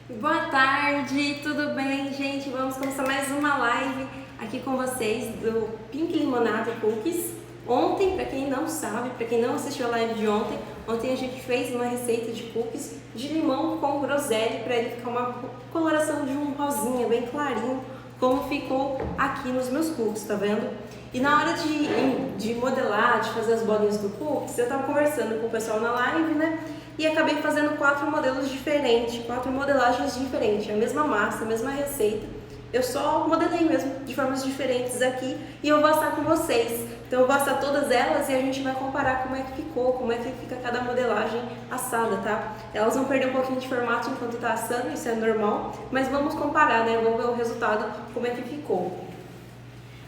Boa tarde, tudo bem, gente? Vamos começar mais uma live aqui com vocês do Pink Limonada Cookies. Ontem, para quem não sabe, para quem não assistiu a live de ontem, ontem a gente fez uma receita de cookies de limão com groselha para ele ficar uma coloração de um rosinha bem clarinho, como ficou aqui nos meus cookies, tá vendo? E na hora de modelar, de fazer as bolinhas do cookies, eu tava conversando com o pessoal na live, né? E acabei fazendo 4 modelos diferentes, 4 modelagens diferentes, a mesma massa, a mesma receita. Eu só modelei mesmo, de formas diferentes aqui, e eu vou assar com vocês. Então eu vou assar todas elas e a gente vai comparar como é que ficou, como é que fica cada modelagem assada, tá? Elas vão perder um pouquinho de formato enquanto tá assando, isso é normal, mas vamos comparar, né? Vamos ver o resultado, como é que ficou.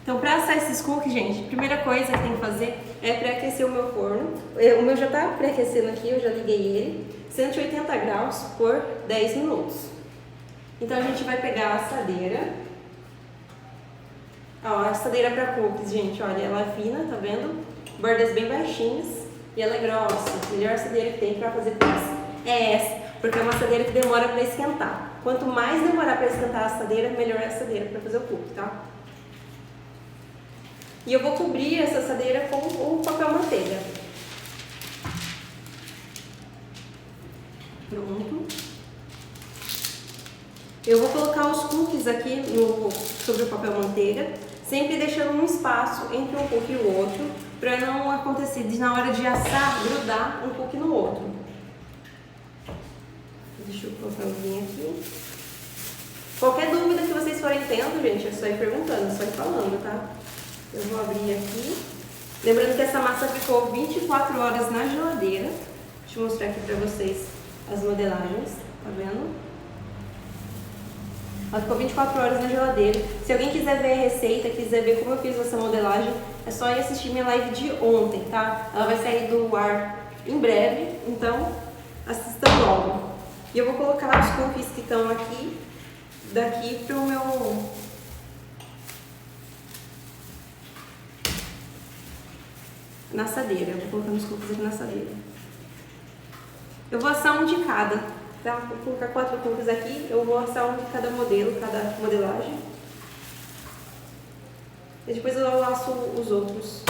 Então, para assar esses cookies, gente, a primeira coisa que tem que fazer é pré-aquecer o meu forno. O meu já está pré-aquecendo aqui, eu já liguei ele, 180 graus por 10 minutos. Então, a gente vai pegar a assadeira. Ó, a assadeira para cookies, gente, olha, ela é fina, tá vendo? Bordas bem baixinhas e ela é grossa. A melhor assadeira que tem para fazer cookies é essa, porque é uma assadeira que demora para esquentar. Quanto mais demorar para esquentar a assadeira, melhor é a assadeira para fazer o cookie, tá? E eu vou cobrir essa assadeira com o papel manteiga. Pronto. Eu vou colocar os cookies aqui sobre o papel manteiga, sempre deixando um espaço entre um cookie e o outro, para não acontecer de na hora de assar grudar um cookie no outro. Deixa eu colocar o vinho aqui. Qualquer dúvida que vocês forem tendo, gente, é só ir perguntando, é só ir falando, tá? Eu vou abrir aqui. Lembrando que essa massa ficou 24 horas na geladeira. Deixa eu mostrar aqui pra vocês as modelagens, tá vendo? Ela ficou 24 horas na geladeira. Se alguém quiser ver a receita, quiser ver como eu fiz essa modelagem, é só ir assistir minha live de ontem, tá? Ela vai sair do ar em breve, então assistam logo. E eu vou colocar os cookies que estão aqui, daqui pro meu... na assadeira, eu vou colocando os cookies aqui na assadeira. Eu vou assar um de cada, tá? Vou colocar 4 cookies aqui, eu vou assar um de cada modelo, cada modelagem. E depois eu asso os outros.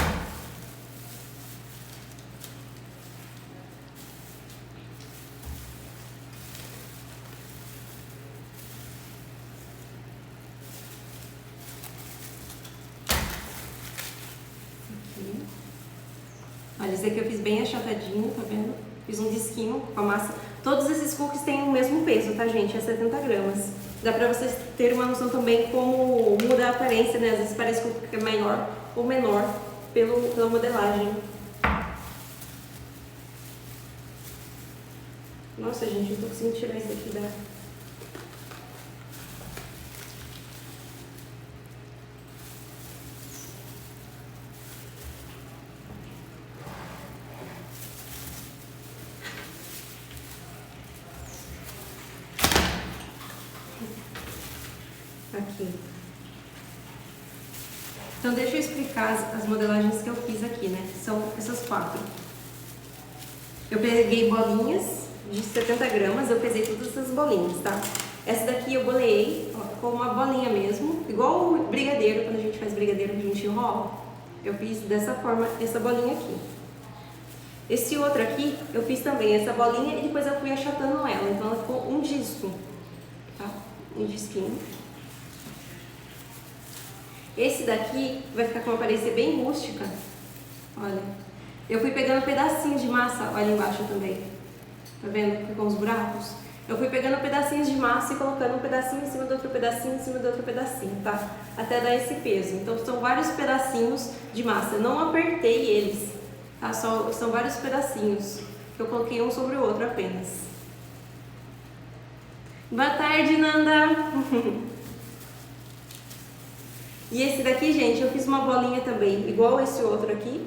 Olha, esse aqui eu fiz bem achatadinho, tá vendo? Fiz um disquinho com a massa. Todos esses cookies têm o mesmo peso, tá, gente? É 70 gramas. Dá pra vocês terem uma noção também como muda a aparência, né? Às vezes parece que o cookie é maior ou menor pela modelagem. Nossa, gente, eu tô conseguindo tirar isso daqui da... Aqui. Então deixa eu explicar as modelagens que eu fiz aqui, né? São essas 4. Eu peguei bolinhas de 70 gramas, eu pesei todas essas bolinhas, tá? Essa daqui eu boleei com uma bolinha mesmo, igual o brigadeiro, quando a gente faz brigadeiro que a gente enrola. Eu fiz dessa forma essa bolinha aqui. Esse outro aqui, eu fiz também essa bolinha e depois eu fui achatando ela, então ela ficou um disco, tá? Um disquinho. Esse daqui vai ficar com uma aparência bem rústica. Olha, eu fui pegando pedacinhos de massa, olha embaixo também. Tá vendo? Ficou uns buracos. Eu fui pegando pedacinhos de massa e colocando um pedacinho em cima do outro pedacinho, em cima do outro pedacinho, tá? Até dar esse peso. Então são vários pedacinhos de massa. Eu não apertei eles, tá? São vários pedacinhos que eu coloquei um sobre o outro apenas. Boa tarde, Nanda! E esse daqui, gente, eu fiz uma bolinha também, igual esse outro aqui.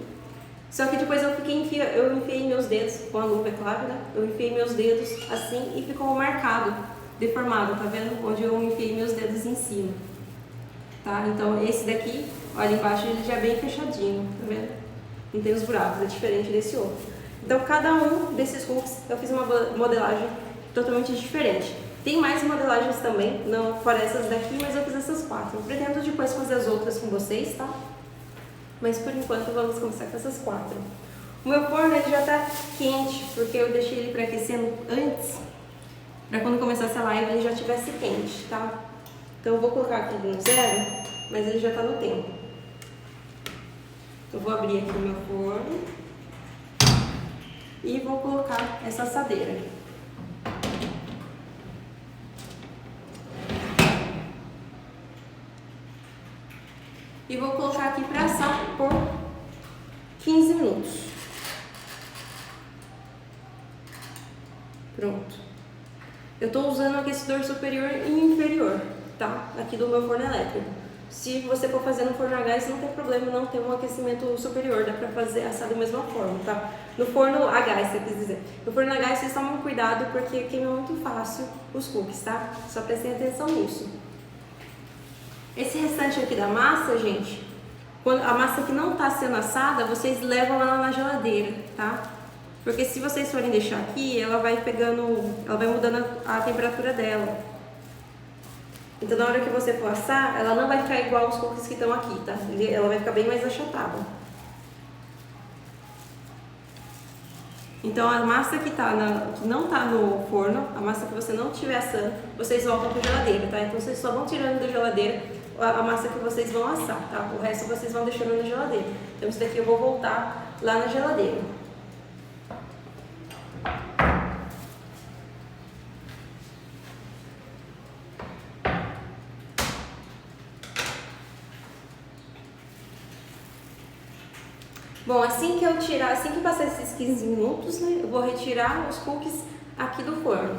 Só que depois eu enfiei meus dedos, com a luva, é claro, né? Eu enfiei meus dedos assim e ficou marcado, deformado, tá vendo? Onde eu enfiei meus dedos em cima. Tá? Então esse daqui, olha embaixo, ele já é bem fechadinho, tá vendo? Não tem os buracos, é diferente desse outro. Então cada um desses cookies eu fiz uma modelagem totalmente diferente. Tem mais modelagens também, não fora essas daqui, mas eu fiz essas 4. Eu pretendo depois fazer as outras com vocês, tá? Mas por enquanto vamos começar com essas 4. O meu forno ele já tá quente, porque eu deixei ele pré-aquecendo antes, para quando começasse a live ele já estivesse quente, tá? Então eu vou colocar aqui no 0, mas ele já tá no tempo. Eu vou abrir aqui o meu forno e vou colocar essa assadeira. E vou colocar aqui para assar por 15 minutos. Pronto. Eu estou usando o aquecedor superior e inferior, tá? Aqui do meu forno elétrico. Se você for fazer no forno a gás, não tem problema não ter um aquecimento superior, dá pra fazer assar da mesma forma, tá? No forno a gás, você quis dizer. No forno a gás, vocês tomam cuidado porque queima muito fácil os cookies, tá? Só prestem atenção nisso. Esse restante aqui da massa, gente, quando a massa que não está sendo assada, vocês levam ela na geladeira, tá? Porque se vocês forem deixar aqui, ela vai mudando a temperatura dela. Então na hora que você for assar, ela não vai ficar igual os cookies que estão aqui, tá? Ela vai ficar bem mais achatada. Então a massa que não está no forno, a massa que você não estiver assando, vocês voltam para a geladeira, tá? Então vocês só vão tirando da geladeira a massa que vocês vão assar, tá? O resto vocês vão deixando na geladeira. Então isso daqui eu vou voltar lá na geladeira. Bom, assim que passar esses 15 minutos, né, eu vou retirar os cookies aqui do forno.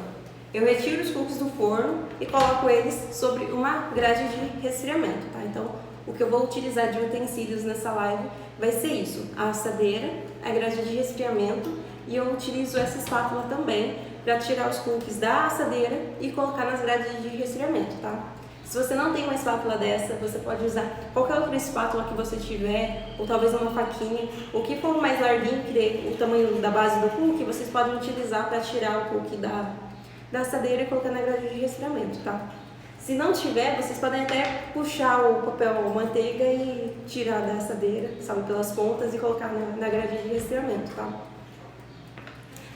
Eu retiro os cookies do forno e coloco eles sobre uma grade de resfriamento, tá? Então, o que eu vou utilizar de utensílios nessa live vai ser isso, a assadeira, a grade de resfriamento, e eu utilizo essa espátula também para tirar os cookies da assadeira e colocar nas grades de resfriamento, tá? Se você não tem uma espátula dessa, você pode usar qualquer outra espátula que você tiver, ou talvez uma faquinha. O que for mais larguinho, que dê o tamanho da base do cookie, vocês podem utilizar para tirar o cookie da assadeira e colocar na grade de resfriamento, tá? Se não tiver, vocês podem até puxar o papel manteiga e tirar da assadeira, sabe, pelas pontas e colocar na grade de resfriamento, tá?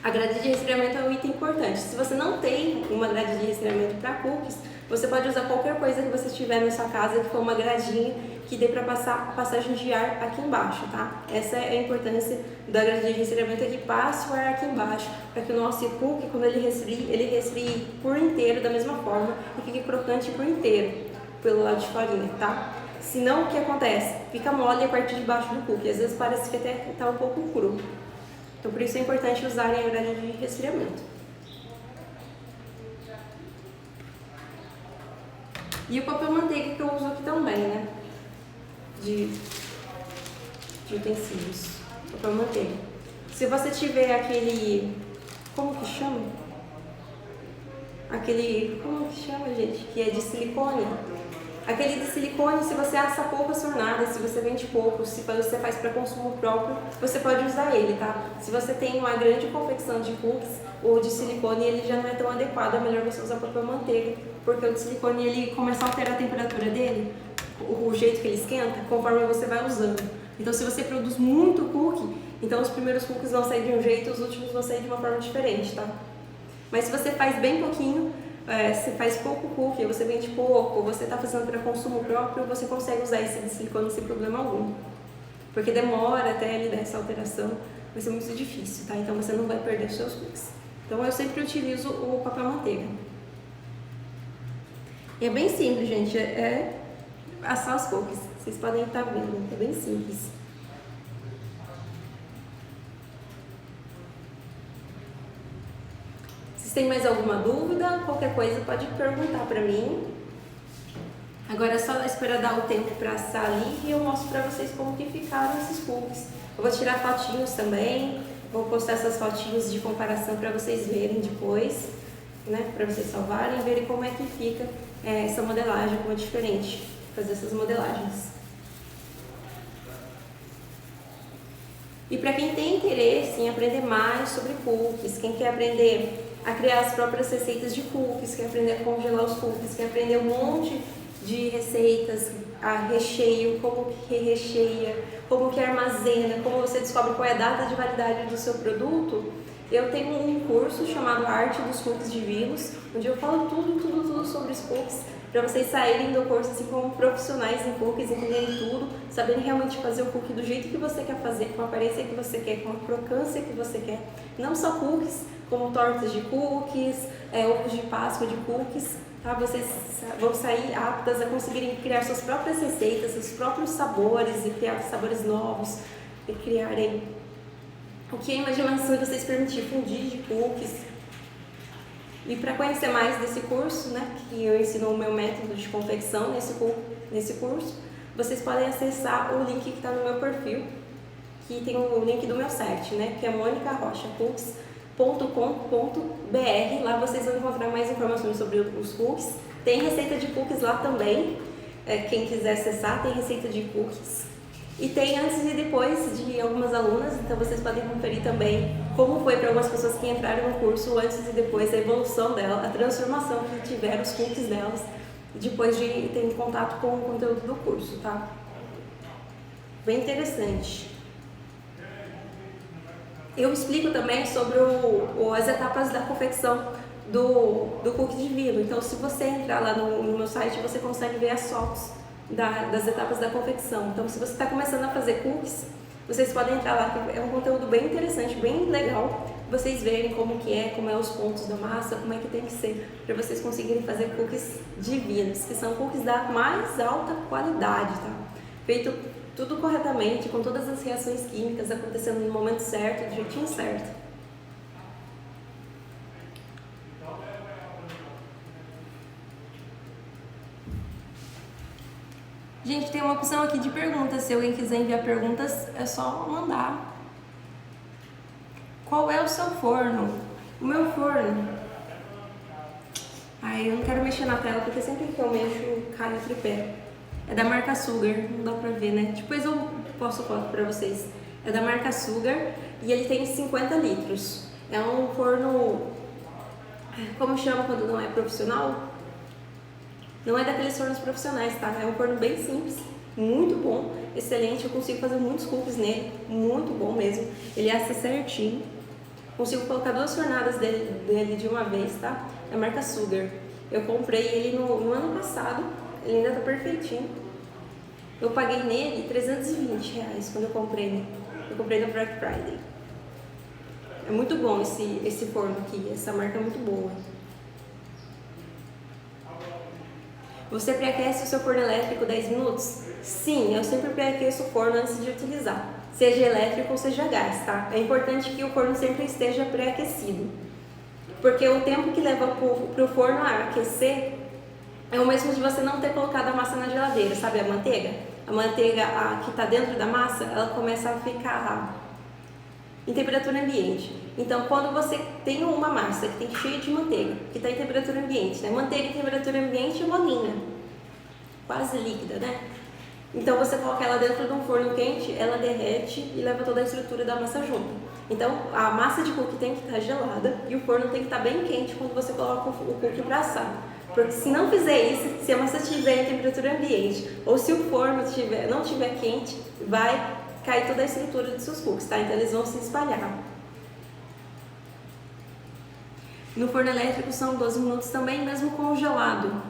A grade de resfriamento é um item importante. Se você não tem uma grade de resfriamento para cookies, você pode usar qualquer coisa que você tiver na sua casa que for uma gradinha que dê para passar a passagem de ar aqui embaixo, tá? Essa é a importância da grade de resfriamento, é que passe o ar aqui embaixo, para que o nosso cookie, quando ele resfrie por inteiro da mesma forma e fique crocante por inteiro, pelo lado de fora, tá? Senão, o que acontece? Fica mole a parte de baixo do cookie, às vezes parece que até está um pouco cru. Então, por isso é importante usarem a grade de resfriamento. E o papel manteiga que eu uso aqui também, né? De utensílios. Papel manteiga. Se você tiver aquele... Como que chama? Como que chama, gente? Que é de silicone. Aquele de silicone, se você assa poucas fornadas, se você vende pouco, se você faz para consumo próprio, você pode usar ele, tá? Se você tem uma grande confecção de cookies, o de silicone ele já não é tão adequado, é melhor você usar papel manteiga, porque o de silicone ele começa a alterar a temperatura dele, o jeito que ele esquenta, conforme você vai usando. Então se você produz muito cookie, então os primeiros cookies vão sair de um jeito, os últimos vão sair de uma forma diferente, tá? Mas se você faz bem pouquinho, você faz pouco cookie, você vende pouco, você está fazendo para consumo próprio, você consegue usar esse de silicone sem problema algum. Porque demora até ele dar essa alteração, vai ser muito difícil, tá? Então você não vai perder os seus cookies. Então eu sempre utilizo o papel manteiga. E é bem simples, gente, é assar os cookies. Vocês podem estar vendo, é bem simples. Se tem mais alguma dúvida, qualquer coisa pode perguntar para mim. Agora é só esperar dar o tempo para assar ali e eu mostro para vocês como que ficaram esses cookies. Eu vou tirar fotinhos também, vou postar essas fotinhos de comparação para vocês verem depois, né? Para vocês salvarem e verem como é que fica essa modelagem, como é diferente fazer essas modelagens. E para quem tem interesse em aprender mais sobre cookies, quem quer aprender a criar as próprias receitas de cookies, quer aprender a congelar os cookies, quer aprender um monte de receitas, a recheio, como que recheia, como que armazena, como você descobre qual é a data de validade do seu produto, eu tenho um curso chamado Arte dos Cookies Divinos, onde eu falo tudo sobre os cookies, para vocês saírem do curso assim como profissionais em cookies, entenderem tudo, saberem realmente fazer o cookie do jeito que você quer fazer, com a aparência que você quer, com a crocância que você quer. Não só cookies, como tortas de cookies, ovos de Páscoa de cookies, tá? Vocês vão sair aptas a conseguirem criar suas próprias receitas, seus próprios sabores e criar sabores novos e criarem o que a imaginação de vocês permitir, fundir de cookies. E para conhecer mais desse curso, né, que eu ensino o meu método de confecção nesse curso, vocês podem acessar o link que está no meu perfil, que tem o link do meu site, né, que é monicarochacookies.com.br. Lá vocês vão encontrar mais informações sobre os cookies. Tem receita de cookies lá também, quem quiser acessar, tem receita de cookies. E tem antes e depois de algumas alunas, então vocês podem conferir também como foi para algumas pessoas que entraram no curso, antes e depois, a evolução dela, a transformação que tiveram os cookies delas, depois de terem contato com o conteúdo do curso, tá? Bem interessante. Eu explico também sobre as etapas da confecção do cookie divino. Então, se você entrar lá no meu site, você consegue ver as fotos das etapas da confecção. Então, se você está começando a fazer cookies, vocês podem entrar lá, que é um conteúdo bem interessante, bem legal, vocês verem como é os pontos da massa, como é que tem que ser, para vocês conseguirem fazer cookies divinos, que são cookies da mais alta qualidade, tá? Feito tudo corretamente, com todas as reações químicas acontecendo no momento certo, do jeitinho certo. Gente, tem uma opção aqui de perguntas. Se alguém quiser enviar perguntas, é só mandar. Qual é o seu forno? O meu forno... Ai, eu não quero mexer na tela, porque sempre que eu mexo, cai o tripé. É da marca Sugar, não dá pra ver, né? Depois eu posto foto pra vocês. É da marca Sugar e ele tem 50 litros. É um forno... Como chama quando não é profissional? Não é daqueles fornos profissionais, tá? É um forno bem simples, muito bom, excelente. Eu consigo fazer muitos cookies nele, muito bom mesmo. Ele assa certinho. Consigo colocar 2 fornadas dele de uma vez, tá? É a marca Sugar. Eu comprei ele no ano passado, ele ainda tá perfeitinho. Eu paguei nele R$320 quando eu comprei ele. Eu comprei no Black Friday. É muito bom esse forno aqui, essa marca é muito boa. Você pré-aquece o seu forno elétrico 10 minutos? Sim, eu sempre pré-aqueço o forno antes de utilizar, seja elétrico ou seja gás, tá? É importante que o forno sempre esteja pré-aquecido, porque o tempo que leva para o forno a aquecer é o mesmo de você não ter colocado a massa na geladeira, sabe a manteiga? A manteiga que está dentro da massa, ela começa a ficar em temperatura ambiente. Então, quando você tem uma massa que tem cheia de manteiga, que está em temperatura ambiente, né? Manteiga em temperatura ambiente é molinha, quase líquida, né? Então, você coloca ela dentro de um forno quente, ela derrete e leva toda a estrutura da massa junto. Então, a massa de cookie tem que estar gelada e o forno tem que estar bem quente quando você coloca o cookie para assar. Porque se não fizer isso, se a massa estiver em temperatura ambiente ou se o forno não estiver quente, vai cair toda a estrutura dos seus cookies, tá? Então eles vão se espalhar. No forno elétrico são 12 minutos também, mesmo congelado.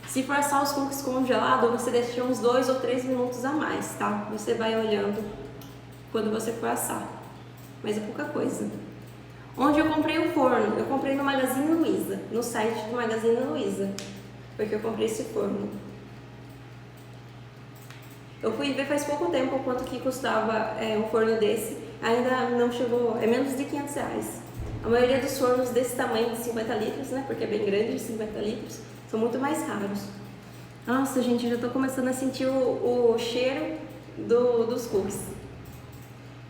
Se for assar os cookies congelado, você deixa uns 2 ou 3 minutos a mais, tá? Você vai olhando quando você for assar. Mas é pouca coisa. Onde eu comprei o forno? Eu comprei no Magazine Luiza, no site do Magazine Luiza, porque eu comprei esse forno. Eu fui ver faz pouco tempo quanto que custava um forno desse, ainda não chegou, é menos de R$500. A maioria dos fornos desse tamanho, de 50 litros, né, porque é bem grande, de 50 litros, são muito mais raros. Nossa, gente, eu já estou começando a sentir o cheiro dos cookies.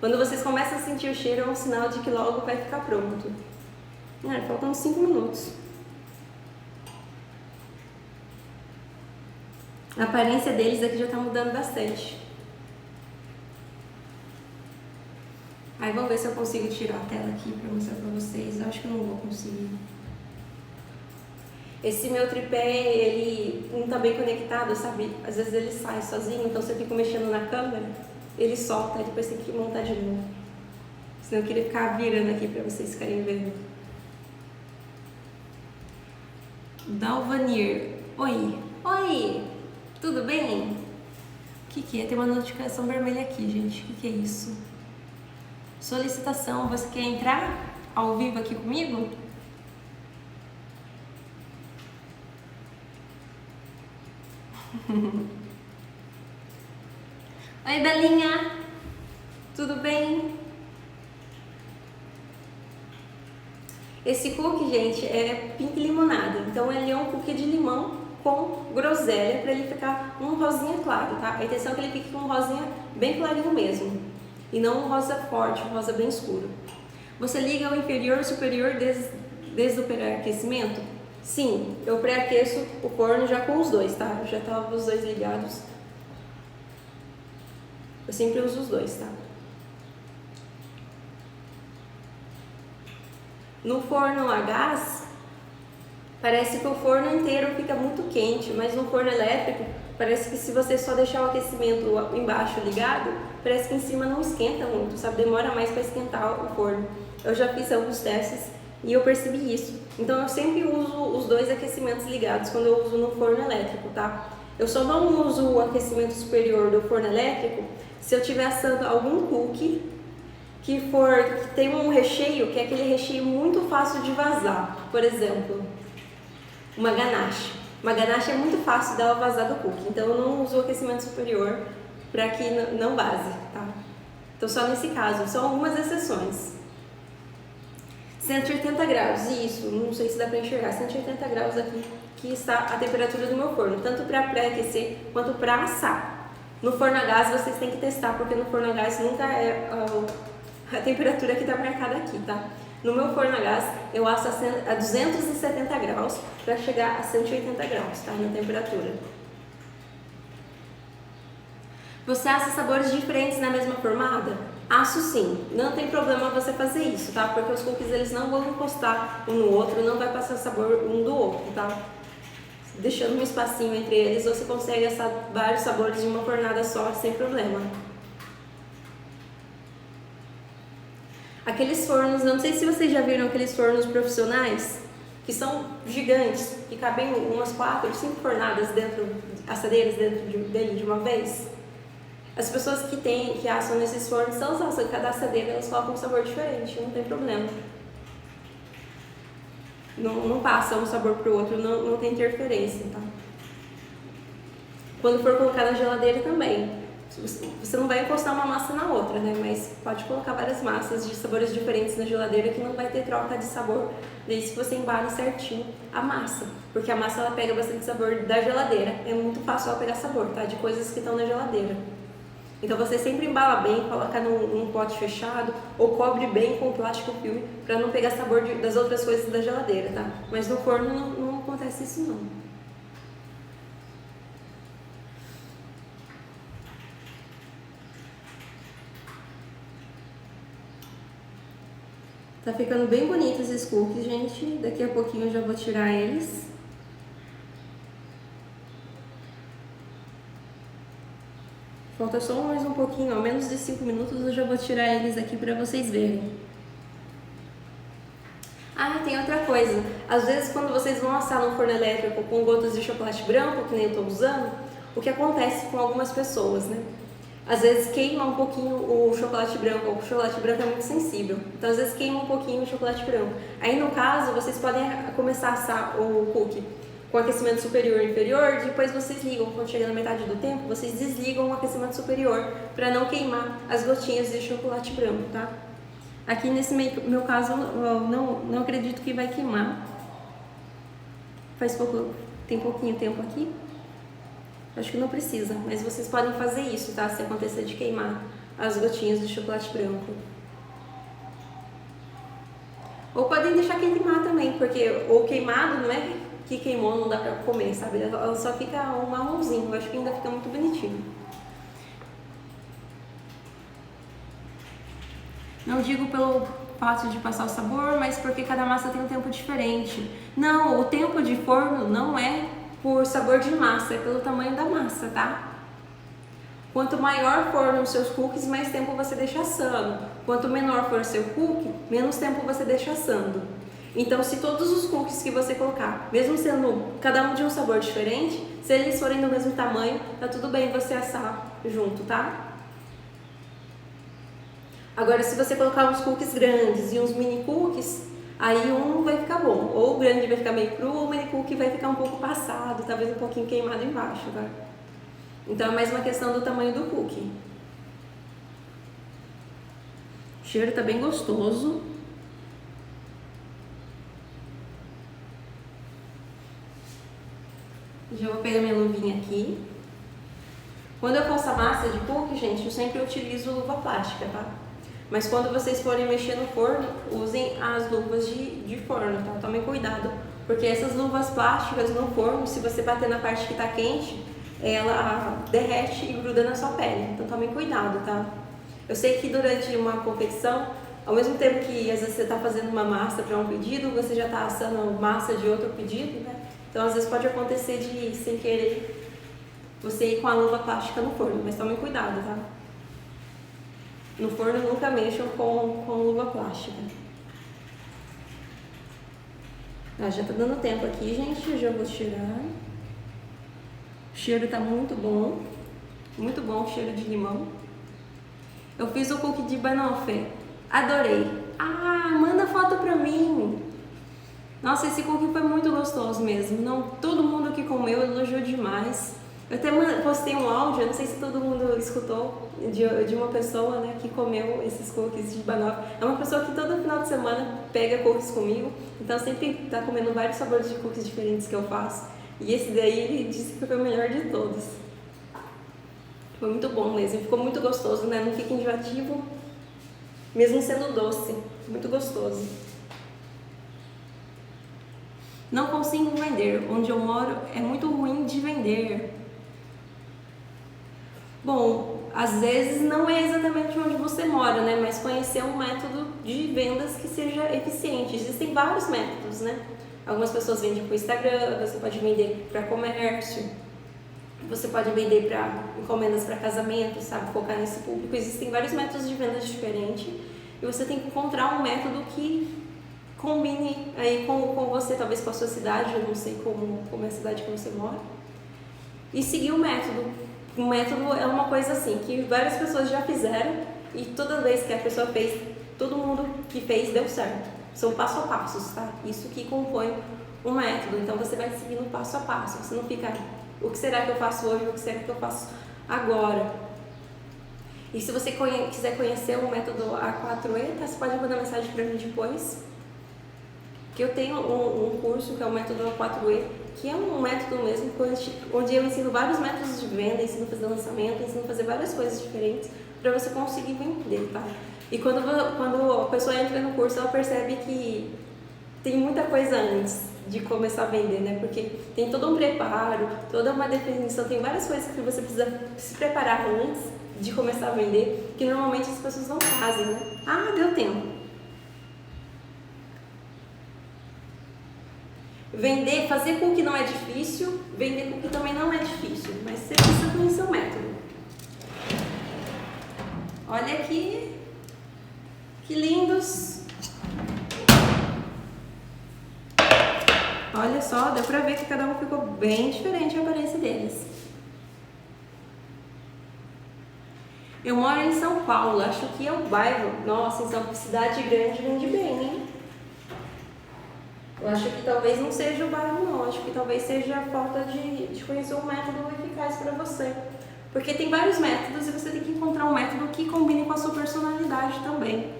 Quando vocês começam a sentir o cheiro, é um sinal de que logo vai ficar pronto. Faltam uns 5 minutos. A aparência deles aqui já está mudando bastante. Aí vamos ver se eu consigo tirar a tela aqui pra mostrar pra vocês. Eu acho que eu não vou conseguir. Esse meu tripé, ele não tá bem conectado, sabe? Às vezes ele sai sozinho, então se eu fico mexendo na câmera, ele solta e depois tem que montar de novo. Senão eu queria ficar virando aqui pra vocês ficarem vendo. Dalvanir. Oi. Oi. Tudo bem? O que é? Tem uma notificação vermelha aqui, gente. O que é isso? Solicitação. Você quer entrar ao vivo aqui comigo? Oi, Belinha. Tudo bem? Esse cookie, gente, é pink limonada. Então ele é um cookie de limão com groselha para ele ficar um rosinha claro, tá? A intenção é que ele fique com um rosinha bem clarinho mesmo. E não um rosa forte, um rosa bem escuro. Você liga o inferior e o superior desde o pré-aquecimento? Sim, eu pré-aqueço o forno já com os dois, tá? Eu já tava os dois ligados. Eu sempre uso os dois, tá? No forno a gás, parece que o forno inteiro fica muito quente, mas no forno elétrico, parece que se você só deixar o aquecimento embaixo ligado, parece que em cima não esquenta muito, sabe? Demora mais para esquentar o forno. Eu já fiz alguns testes e eu percebi isso. Então eu sempre uso os dois aquecimentos ligados quando eu uso no forno elétrico, tá? Eu só não uso o aquecimento superior do forno elétrico se eu estiver assando algum cookie que tem um recheio, que é aquele recheio muito fácil de vazar. Por exemplo, uma ganache. Uma ganache é muito fácil dela vazar do cookie, então eu não uso o aquecimento superior para que não vaze, tá? Então só nesse caso, são algumas exceções. 180 graus, isso, não sei se dá para enxergar, 180 graus aqui que está a temperatura do meu forno, tanto para pré-aquecer quanto para assar. No forno a gás vocês têm que testar, porque no forno a gás nunca é a temperatura que está marcada aqui, tá? No meu forno a gás eu asso a 270 graus para chegar a 180 graus, tá? Na temperatura. Você assa sabores diferentes na mesma formada? Asso sim, não tem problema você fazer isso, tá? Porque os cookies eles não vão encostar um no outro, não vai passar sabor um do outro, tá? Deixando um espacinho entre eles, você consegue assar vários sabores de uma fornada só, sem problema. Aqueles fornos, não sei se vocês já viram aqueles fornos profissionais, que são gigantes, que cabem umas 4, 5 fornadas assadeiras dentro dele de uma vez. As pessoas que assam nesses fornos, se elas assam cada assadeira, elas colocam um sabor diferente, não tem problema. Não passa um sabor pro outro, não tem interferência, tá? Quando for colocar na geladeira também. Você não vai encostar uma massa na outra, né? Mas pode colocar várias massas de sabores diferentes na geladeira que não vai ter troca de sabor desde que você embale certinho a massa. Porque a massa ela pega bastante sabor da geladeira. É muito fácil ela pegar sabor, tá? De coisas que estão na geladeira. Então você sempre embala bem, coloca num pote fechado ou cobre bem com plástico filme para não pegar sabor das outras coisas da geladeira, tá? Mas no forno não acontece isso não. Tá ficando bem bonitos esses cookies, gente. Daqui a pouquinho eu já vou tirar eles. Falta só mais um pouquinho, ó, menos de 5 minutos eu já vou tirar eles aqui pra vocês verem. Ah, tem outra coisa. Às vezes quando vocês vão assar no forno elétrico com gotas de chocolate branco, que nem eu tô usando, o que acontece com algumas pessoas, né? Às vezes queima um pouquinho o chocolate branco, o chocolate branco é muito sensível, então às vezes queima um pouquinho o chocolate branco. Aí no caso, vocês podem começar a assar o cookie com aquecimento superior e inferior, depois vocês ligam, quando chega na metade do tempo, vocês desligam o aquecimento superior para não queimar as gotinhas de chocolate branco, tá? Aqui nesse meu caso, eu não acredito que vai queimar. Tem pouquinho tempo aqui. Acho que não precisa, mas vocês podem fazer isso, tá? Se acontecer de queimar as gotinhas de chocolate branco. Ou podem deixar queimar também, porque o queimado não é que queimou, não dá pra comer, sabe? Ela só fica um marronzinho, eu acho que ainda fica muito bonitinho. Não digo pelo fato de passar o sabor, mas porque cada massa tem um tempo diferente. Não, o tempo de forno não é por sabor de massa, é pelo tamanho da massa, tá? Quanto maior forem os seus cookies, mais tempo você deixa assando. Quanto menor for o seu cookie, menos tempo você deixa assando. Então, se todos os cookies que você colocar, mesmo sendo cada um de um sabor diferente, se eles forem do mesmo tamanho, tá tudo bem você assar junto, tá? Agora, se você colocar uns cookies grandes e uns mini cookies, aí um vai ficar bom. Ou o grande vai ficar meio cru, ou o mini cookie vai ficar um pouco passado, talvez um pouquinho queimado embaixo, tá? Então, é mais uma questão do tamanho do cookie. O cheiro tá bem gostoso. Já vou pegar minha luvinha aqui. Quando eu faço a massa de cookie, gente, eu sempre utilizo luva plástica, tá? Mas quando vocês forem mexer no forno, usem as luvas de forno, tá? Tomem cuidado, porque essas luvas plásticas no forno, se você bater na parte que tá quente, ela derrete e gruda na sua pele. Então tomem cuidado, tá? Eu sei que durante uma confecção, ao mesmo tempo que às vezes você tá fazendo uma massa para um pedido, você já tá assando massa de outro pedido, né? Então, às vezes pode acontecer de, sem querer, você ir com a luva plástica no forno, mas tomem cuidado, tá? No forno nunca mexam com luva plástica. Já tá dando tempo aqui, gente, eu já vou tirar. O cheiro tá muito bom o cheiro de limão. Eu fiz o cookie de banoffee, adorei. Ah, manda foto pra mim! Nossa, esse cookie foi muito gostoso mesmo. Não, todo mundo que comeu elogiou demais. Eu até postei um áudio, eu não sei se todo mundo escutou, de uma pessoa, né, que comeu esses cookies de banoffee. É uma pessoa que todo final de semana pega cookies comigo, então sempre tá comendo vários sabores de cookies diferentes que eu faço. E esse daí ele disse que foi o melhor de todos. Foi muito bom mesmo, ficou muito gostoso, né? Não fica enjoativo, mesmo sendo doce. Muito gostoso. Não consigo vender. Onde eu moro é muito ruim de vender. Bom, às vezes não é exatamente onde você mora, né? Mas conhecer um método de vendas que seja eficiente. Existem vários métodos, né? Algumas pessoas vendem para o Instagram, você pode vender para comércio, você pode vender para encomendas para casamento, sabe? Focar nesse público. Existem vários métodos de vendas diferentes e você tem que encontrar um método que combine aí com você, talvez com a sua cidade, eu não sei como é a cidade que você mora, e seguir o método. O método é uma coisa assim, que várias pessoas já fizeram e toda vez que a pessoa fez, todo mundo que fez deu certo. São passo a passos, tá? Isso que compõe um método. Então você vai seguindo passo a passo, você não fica, o que será que eu faço hoje, o que será que eu faço agora? E se você quiser conhecer o método A4E, tá? Você pode mandar mensagem para mim depois, que eu tenho um curso que é o método A4E, que é um método mesmo onde eu ensino vários métodos de venda, ensino a fazer lançamento, ensino a fazer várias coisas diferentes para você conseguir vender, tá? E quando a pessoa entra no curso, ela percebe que tem muita coisa antes de começar a vender, né? Porque tem todo um preparo, toda uma definição, tem várias coisas que você precisa se preparar antes de começar a vender, que normalmente as pessoas não fazem, né? Ah, deu tempo. Vender, fazer cookie não é difícil, vender cookie também não é difícil, mas você precisa conhecer o método. Olha aqui, que lindos! Olha só, deu pra ver que cada um ficou bem diferente a aparência deles. Eu moro em São Paulo, acho que é o bairro. Nossa, então cidade grande vende bem, hein? Eu acho que talvez não seja o bairro não, acho que talvez seja a falta de conhecer um método eficaz para você. Porque tem vários métodos e você tem que encontrar um método que combine com a sua personalidade também.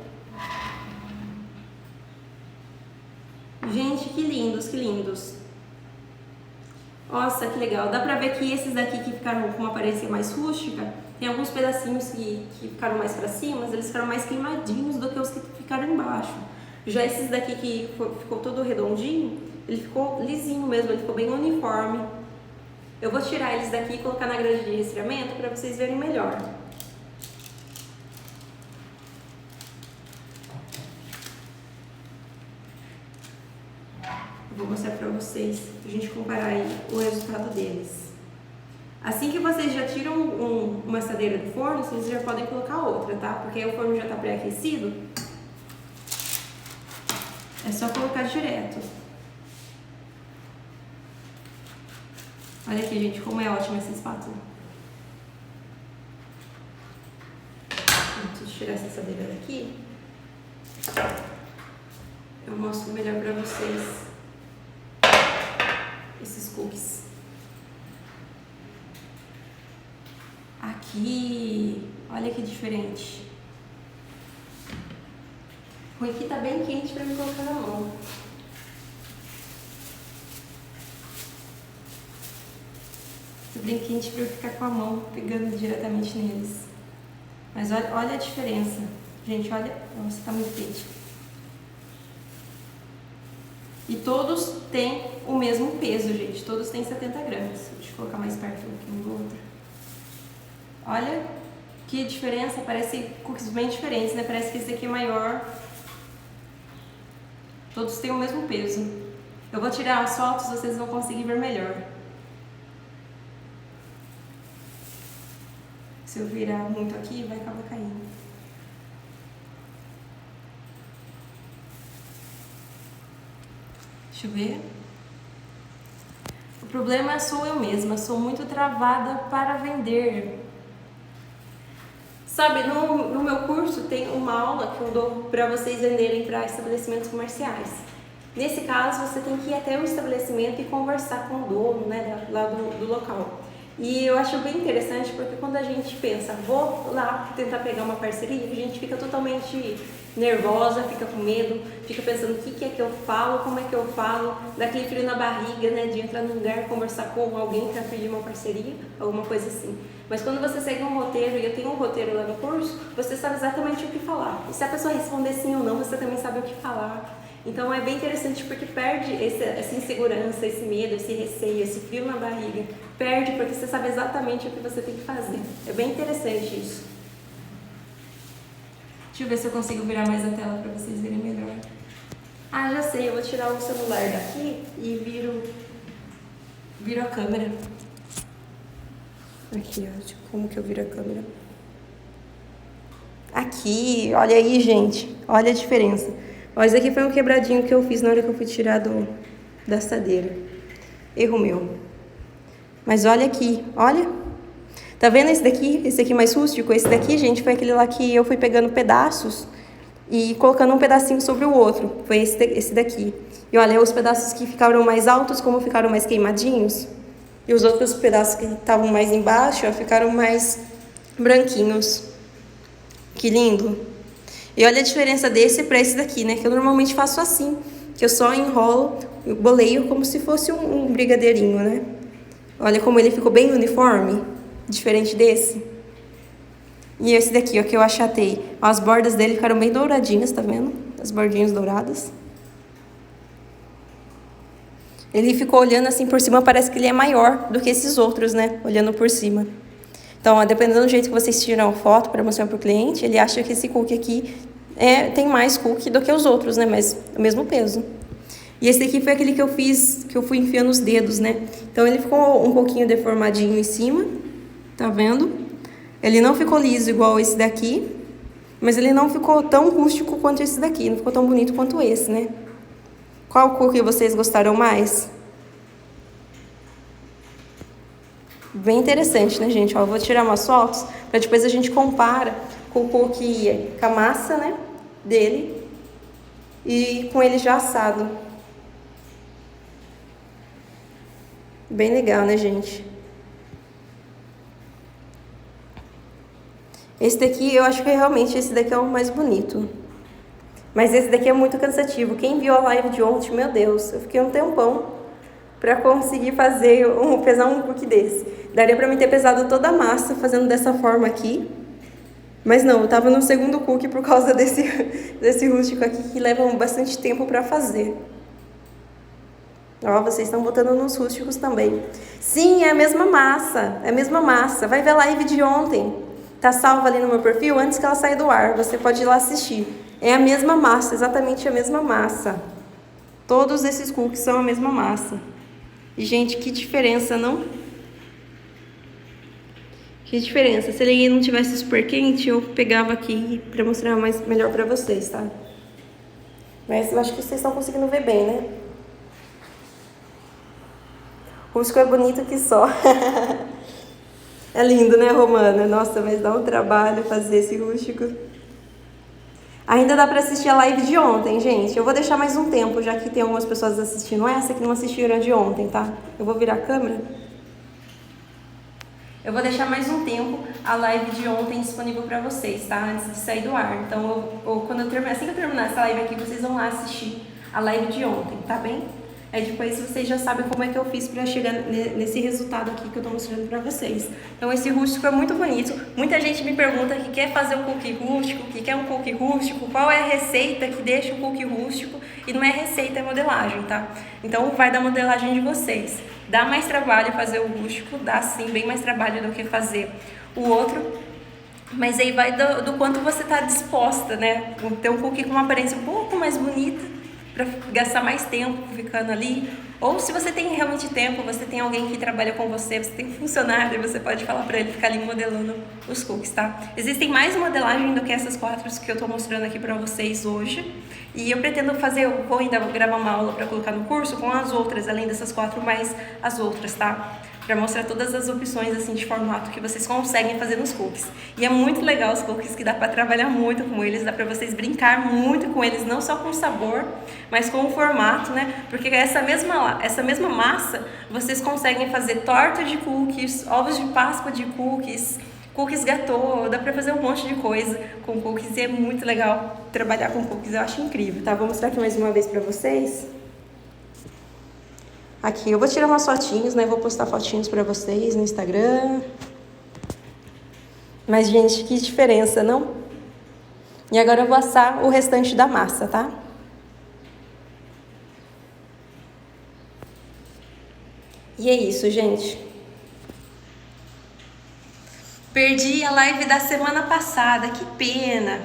Gente, que lindos, que lindos. Nossa, que legal. Dá pra ver que esses daqui que ficaram com uma aparência mais rústica, tem alguns pedacinhos que ficaram mais pra cima, mas eles ficaram mais queimadinhos do que os que ficaram embaixo. Já esses daqui que ficou todo redondinho, ele ficou lisinho mesmo, ele ficou bem uniforme. Eu vou tirar eles daqui e colocar na grade de resfriamento para vocês verem melhor. Eu vou mostrar pra vocês, pra gente comparar aí o resultado deles. Assim que vocês já tiram uma assadeira do forno, vocês já podem colocar outra, tá? Porque aí o forno já tá pré-aquecido. É só colocar direto. Olha aqui, gente, como é ótima essa espátula. Deixa eu tirar essa assadeira daqui. Eu mostro melhor pra vocês esses cookies. Aqui, olha que diferente. O aqui tá bem quente pra me colocar na mão. Tá bem quente pra eu ficar com a mão pegando diretamente neles. Mas olha a diferença. Gente, olha. Nossa, tá muito quente. E todos têm o mesmo peso, gente. Todos têm 70 gramas. Deixa eu colocar mais perto aqui um do outro. Olha que diferença. Parece cookies bem diferentes, né? Parece que esse aqui é maior. Todos têm o mesmo peso. Eu vou tirar as fotos, vocês vão conseguir ver melhor. Se eu virar muito aqui, vai acabar caindo. Deixa eu ver. O problema sou eu mesma, sou muito travada para vender. Sabe, no meu curso tem uma aula que eu dou para vocês venderem para estabelecimentos comerciais. Nesse caso, você tem que ir até o estabelecimento e conversar com o dono, né, lá do local. E eu acho bem interessante porque quando a gente pensa, vou lá tentar pegar uma parceria, a gente fica totalmente nervosa, fica com medo, fica pensando o que é que eu falo, como é que eu falo, dá aquele frio na barriga, né, de entrar num lugar, conversar com alguém para pedir uma parceria, alguma coisa assim. Mas quando você segue um roteiro, e eu tenho um roteiro lá no curso, você sabe exatamente o que falar. E se a pessoa responder sim ou não, você também sabe o que falar. Então é bem interessante porque perde essa insegurança, esse medo, esse receio, esse frio na barriga. Perde porque você sabe exatamente o que você tem que fazer. É bem interessante isso. Deixa eu ver se eu consigo virar mais a tela para vocês verem melhor. Ah, já sei, eu vou tirar o celular daqui e viro a câmera. Aqui, ó, como que eu viro a câmera? Aqui, olha aí, gente. Olha a diferença. Ó, esse aqui foi um quebradinho que eu fiz na hora que eu fui tirar da assadeira. Erro meu. Mas olha aqui, olha. Tá vendo esse daqui? Esse aqui mais rústico? Esse daqui, gente, foi aquele lá que eu fui pegando pedaços e colocando um pedacinho sobre o outro. Foi esse daqui. E olha, os pedaços que ficaram mais altos, como ficaram mais queimadinhos. E os outros pedaços que estavam mais embaixo, ó, ficaram mais branquinhos. Que lindo. E olha a diferença desse para esse daqui, né? Que eu normalmente faço assim. Que eu só enrolo, eu boleio como se fosse um brigadeirinho, né? Olha como ele ficou bem uniforme. Diferente desse. E esse daqui, ó, que eu achatei. As bordas dele ficaram bem douradinhas, tá vendo? As bordinhas douradas. Ele ficou olhando assim por cima, parece que ele é maior do que esses outros, né? Olhando por cima. Então, ó, dependendo do jeito que vocês tiram foto para mostrar para o cliente, ele acha que esse cookie aqui tem mais cookie do que os outros, né? Mas o mesmo peso. E esse aqui foi aquele que eu fiz, que eu fui enfiando os dedos, né? Então, ele ficou um pouquinho deformadinho em cima. Tá vendo? Ele não ficou liso igual esse daqui, mas ele não ficou tão rústico quanto esse daqui. Não ficou tão bonito quanto esse, né? Qual cookie vocês gostaram mais? Bem interessante, né, gente? Ó, eu vou tirar umas fotos para depois a gente compara com o cookie, com a massa, né, dele e com ele já assado. Bem legal, né, gente? Esse daqui, eu acho que realmente esse daqui é o mais bonito. Mas esse daqui é muito cansativo. Quem viu a live de ontem, meu Deus, eu fiquei um tempão para conseguir pesar um cookie desse. Daria para mim ter pesado toda a massa fazendo dessa forma aqui. Mas não, eu tava no segundo cookie por causa desse rústico aqui que leva bastante tempo para fazer. Ó, vocês estão botando nos rústicos também. Sim, é a mesma massa, é a mesma massa. Vai ver a live de ontem. Tá salva ali no meu perfil antes que ela saia do ar. Você pode ir lá assistir. É a mesma massa, exatamente a mesma massa. Todos esses cookies são a mesma massa. E, gente, que diferença, não? Que diferença. Se ele não tivesse super quente, eu pegava aqui pra mostrar melhor pra vocês, tá? Mas eu acho que vocês estão conseguindo ver bem, né? O rústico é bonito que só. É lindo, né, Romana? Nossa, mas dá um trabalho fazer esse rústico. Ainda dá pra assistir a live de ontem, gente. Eu vou deixar mais um tempo, já que tem algumas pessoas assistindo essa que não assistiram a de ontem, tá? Eu vou virar a câmera. Eu vou deixar mais um tempo a live de ontem disponível pra vocês, tá? Antes de sair do ar. Então, assim que eu terminar essa live aqui, vocês vão lá assistir a live de ontem, tá bem? Aí depois vocês já sabem como é que eu fiz pra chegar nesse resultado aqui que eu tô mostrando pra vocês. Então esse rústico é muito bonito. Muita gente me pergunta que quer fazer um cookie rústico, que quer um cookie rústico, qual é a receita que deixa o cookie rústico. E não é receita, é modelagem, tá? Então vai da modelagem de vocês. Dá mais trabalho fazer o rústico, dá sim, bem mais trabalho do que fazer o outro. Mas aí vai do quanto você tá disposta, né? Ter um cookie com uma aparência um pouco mais bonita, para gastar mais tempo ficando ali, ou se você tem realmente tempo, você tem alguém que trabalha com você, você tem um funcionário, você pode falar para ele ficar ali modelando os cookies, tá? Existem mais modelagem do que essas 4 que eu tô mostrando aqui para vocês hoje, e eu pretendo fazer, eu vou ainda gravar uma aula para colocar no curso com as outras, além dessas 4 mais as outras, tá? Para mostrar todas as opções assim de formato que vocês conseguem fazer nos cookies. E é muito legal os cookies, que dá para trabalhar muito com eles, dá para vocês brincar muito com eles, não só com o sabor, mas com o formato, né? Porque essa mesma massa, vocês conseguem fazer torta de cookies, ovos de Páscoa de cookies, cookies gâteau, dá para fazer um monte de coisa com cookies e é muito legal trabalhar com cookies, eu acho incrível, tá? Vou mostrar aqui mais uma vez para vocês. Aqui, eu vou tirar umas fotinhos, né? Vou postar fotinhos pra vocês no Instagram. Mas, gente, que diferença, não? E agora eu vou assar o restante da massa, tá? E é isso, gente. Perdi a live da semana passada, que pena.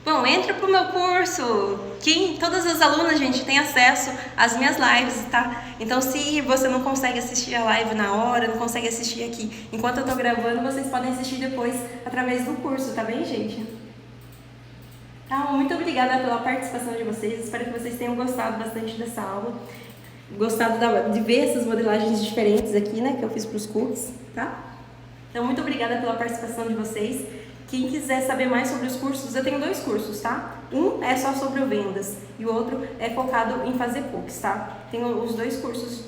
Bom, entra pro meu curso. Todas as alunas, gente, têm acesso às minhas lives, tá? Então, se você não consegue assistir a live na hora, não consegue assistir aqui enquanto eu tô gravando, vocês podem assistir depois através do curso, tá bem, gente? Tá, muito obrigada pela participação de vocês. Espero que vocês tenham gostado bastante dessa aula. Gostado de ver essas modelagens diferentes aqui, né, que eu fiz pros cookies, tá? Então, muito obrigada pela participação de vocês. Quem quiser saber mais sobre os cursos, eu tenho 2 cursos, tá? Um é só sobre vendas e o outro é focado em fazer cookies, tá? Tenho os 2 cursos,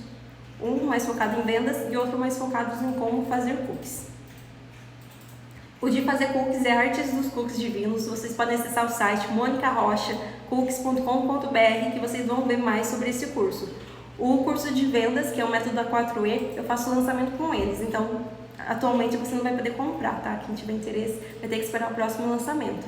um mais focado em vendas e outro mais focado em como fazer cookies. O de fazer cookies é Artes dos Cookies Divinos. Vocês podem acessar o site monicarochacookies.com.br que vocês vão ver mais sobre esse curso. O curso de vendas, que é o método A4E, eu faço lançamento com eles, então atualmente você não vai poder comprar, tá? Quem tiver interesse vai ter que esperar o próximo lançamento.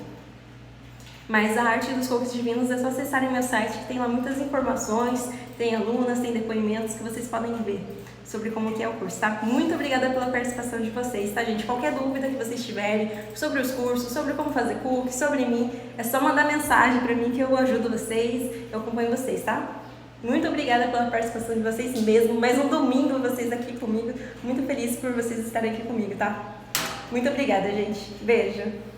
Mas a Arte dos Cookies Divinos é só acessarem meu site, que tem lá muitas informações, tem alunas, tem depoimentos que vocês podem ver sobre como que é o curso, tá? Muito obrigada pela participação de vocês, tá, gente? Qualquer dúvida que vocês tiverem sobre os cursos, sobre como fazer cookies, sobre mim, é só mandar mensagem pra mim que eu ajudo vocês, eu acompanho vocês, tá? Muito obrigada pela participação de vocês mesmo. Mais um domingo vocês aqui comigo. Muito feliz por vocês estarem aqui comigo, tá? Muito obrigada, gente. Beijo.